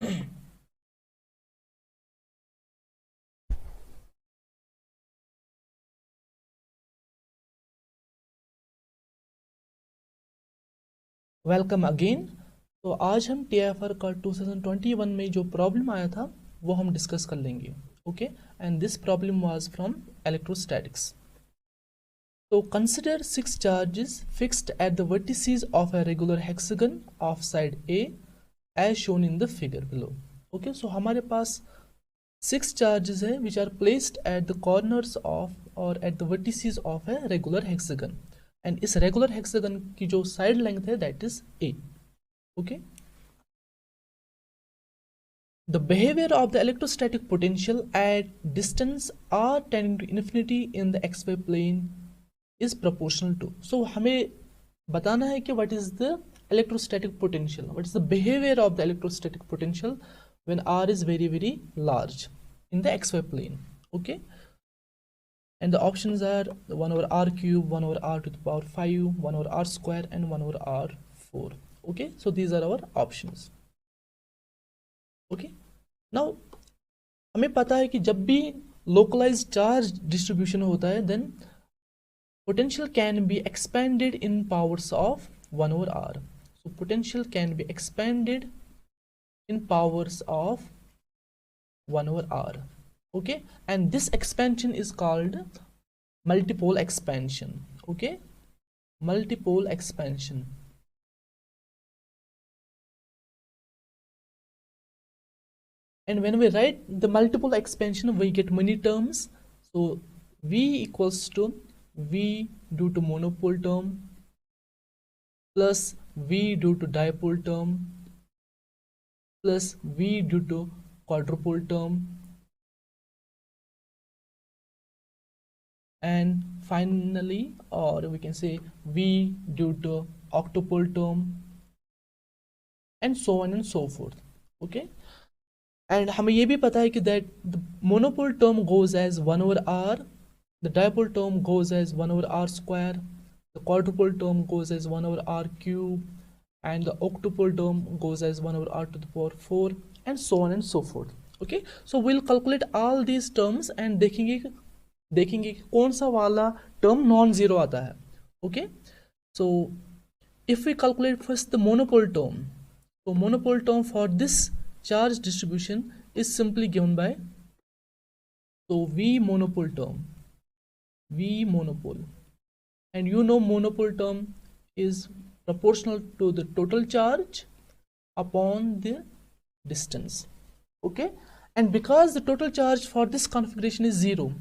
Welcome again. तो आज हम TIFR का 2021 में जो प्रॉब्लम आया था वो हम डिस्कस कर लेंगे। Okay, and this problem was from electrostatics. तो consider 6 charges fixed at the vertices of a regular hexagon of side a as shown in the figure below. Okay, so हमारे पास 6 charges है which are placed at the corners of or at the vertices of a regular hexagon, and इस regular hexagon की जो side length है that is a. Okay, the behavior of the electrostatic potential at distance r tending to infinity in the xy plane is proportional to. So हमें बताना है कि what is the electrostatic potential, what is the behavior of the electrostatic potential when r is very very large in the xy plane. Okay, and the options are 1 over r cube, 1 over r to the power 5, 1 over r square, and 1 over r4. Okay, so these are our options. Okay, now हमें पता है कि जब भी localized charge distribution होता है then potential can be expanded in powers of 1 over r. So potential can be expanded in powers of 1 over r. Okay, and this expansion is called multipole expansion. Okay, multipole expansion. And when we write the multiple expansion we get many terms. So V equals to V due to monopole term plus V due to dipole term plus V due to quadrupole term, and finally, or we can say V due to octupole term, and so on and so forth. Okay, and हमें ये भी पता है कि that the monopole term goes as 1 over r, the dipole term goes as 1 over r square, the quadrupole term goes as 1 over r cube, and the octupole term goes as 1 over r to the power 4, and so on and so forth. Okay, so we'll calculate all these terms and देखेंगे कि कौन सा वाला term non zero आता है. Okay, so if we calculate first the monopole term, so monopole term for this charge distribution is simply given by, so V monopole term, V monopole, and you know monopole term is proportional to the total charge upon the distance. Okay, and because the total charge for this configuration is 0,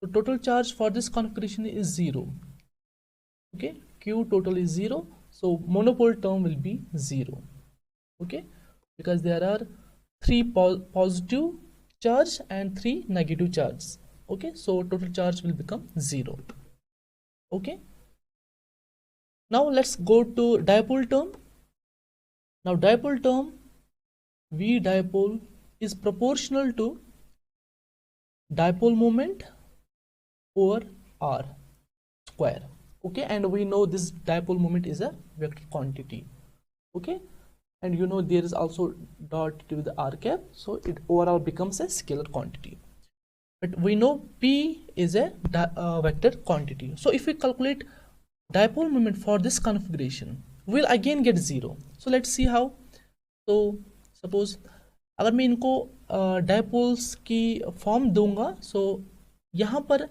so total charge for this configuration is 0. Okay, Q total is 0, so monopole term will be 0. Okay, because there are 3 positive charge and 3 negative charges. Okay, so total charge will become 0. Okay, now let's go to dipole term. Now dipole term, V dipole is proportional to dipole moment over r square. Okay, and we know this dipole moment is a vector quantity. Okay, and you know there is also dot with the r cap, so it overall becomes a scalar quantity, but we know p is a vector quantity. So if we calculate dipole moment for this configuration, we'll again get 0. So let's see how. So suppose अगर मैं इनको dipoles की form दूंगा, सो यहाँ पर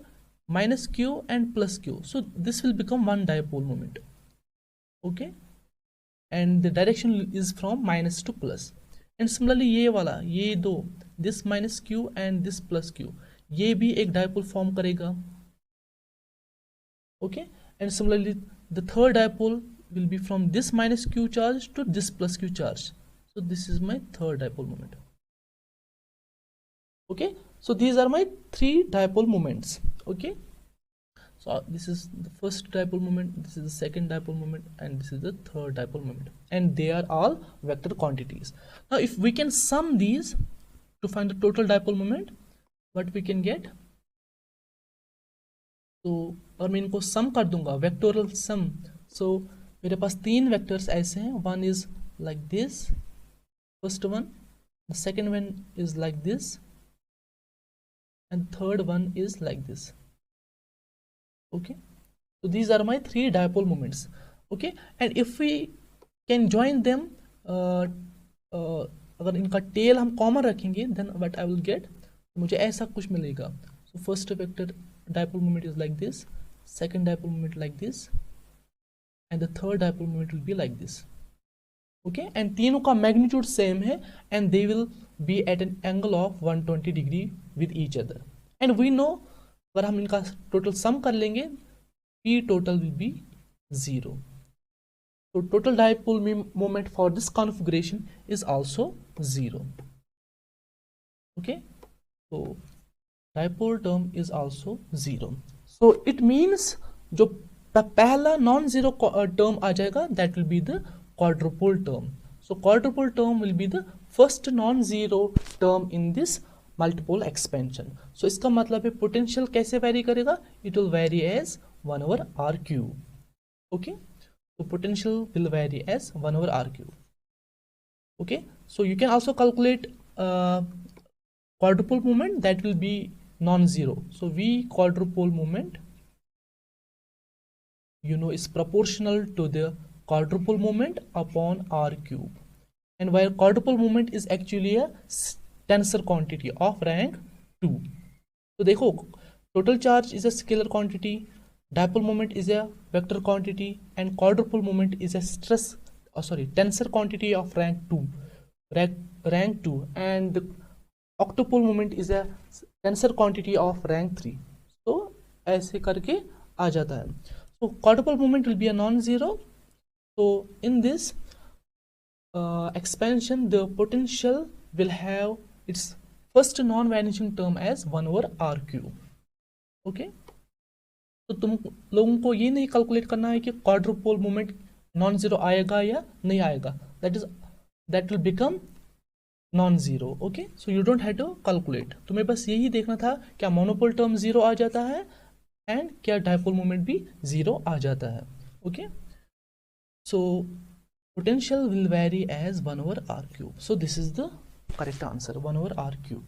minus q and plus q, so this will become one dipole moment. Okay, and the direction is from minus to plus, and similarly ये वाला, ये दो, this minus q and this plus q, ये भी एक dipole form करेगा. Okay, and similarly the third dipole will be from this minus q charge to this plus q charge, so this is my third dipole moment. Okay, so these are my 3 dipole moments. Okay, so this is the first dipole moment, this is the second dipole moment, and this is the third dipole moment, and they are all vector quantities. Now if we can sum these to find the total dipole moment, what we can get, तो और मैं इनको सम कर दूंगा, वेक्टोरल सम. सो मेरे पास 3 vectors ऐसे हैं, one is like this, first one, the second one is like this, and third one is like this. Okay, so these are my three dipole moments. Okay, and if we can join them, अगर इनका tell हम common रखेंगे, then what I will get, मुझे ऐसा कुछ मिलेगा. So first vector dipole moment is like this, second dipole moment like this, and the third dipole moment will be like this. Okay, and तीनों का magnitude same है, and they will be at an angle of 120 degree with each other. And we know, अगर हम इनका total sum कर लेंगे, P total will be 0. So total dipole moment for this configuration is also 0. Okay, so dipole term is also 0. So it means जो पहला non zero term आ जाएगा, that will be the quadrupole term. So quadrupole term will be the first non-zero term in this multiple expansion. So इसका मतलब है potential कैसे very करेगा, it will vary as 1 over r cube. Okay, so potential will vary as 1 over r cube. Okay, so you can also calculate quadrupole moment, that will be non-zero. So V quadrupole moment, you know, is proportional to the quadrupole moment upon r cube, and while quadrupole moment is actually a tensor quantity of rank 2. तो देखो, total charge is a scalar quantity, dipole moment is a vector quantity, and quadrupole moment is a tensor quantity of rank 2, and the octupole moment is a tensor quantity of rank 3. तो ऐसे करके आ जाता है. So quadrupole moment will be a non-zero. So in this expansion, the potential will have its first non-vanishing term as 1 over r cube. Okay, तो तुम लोगों को ये नहीं कैलकुलेट करना है कि क्वाड्रुपोल मोमेंट नॉन जीरो आएगा या नहीं आएगा, that will become non zero. Okay, so you don't have to calculate. तुम्हें बस यही देखना था क्या मोनोपोल टर्म जीरो आ जाता है एंड क्या डायपोल मोमेंट भी जीरो आ जाता है. Okay, so potential will vary as 1 over r cube. So this is the correct answer, 1 over r cube.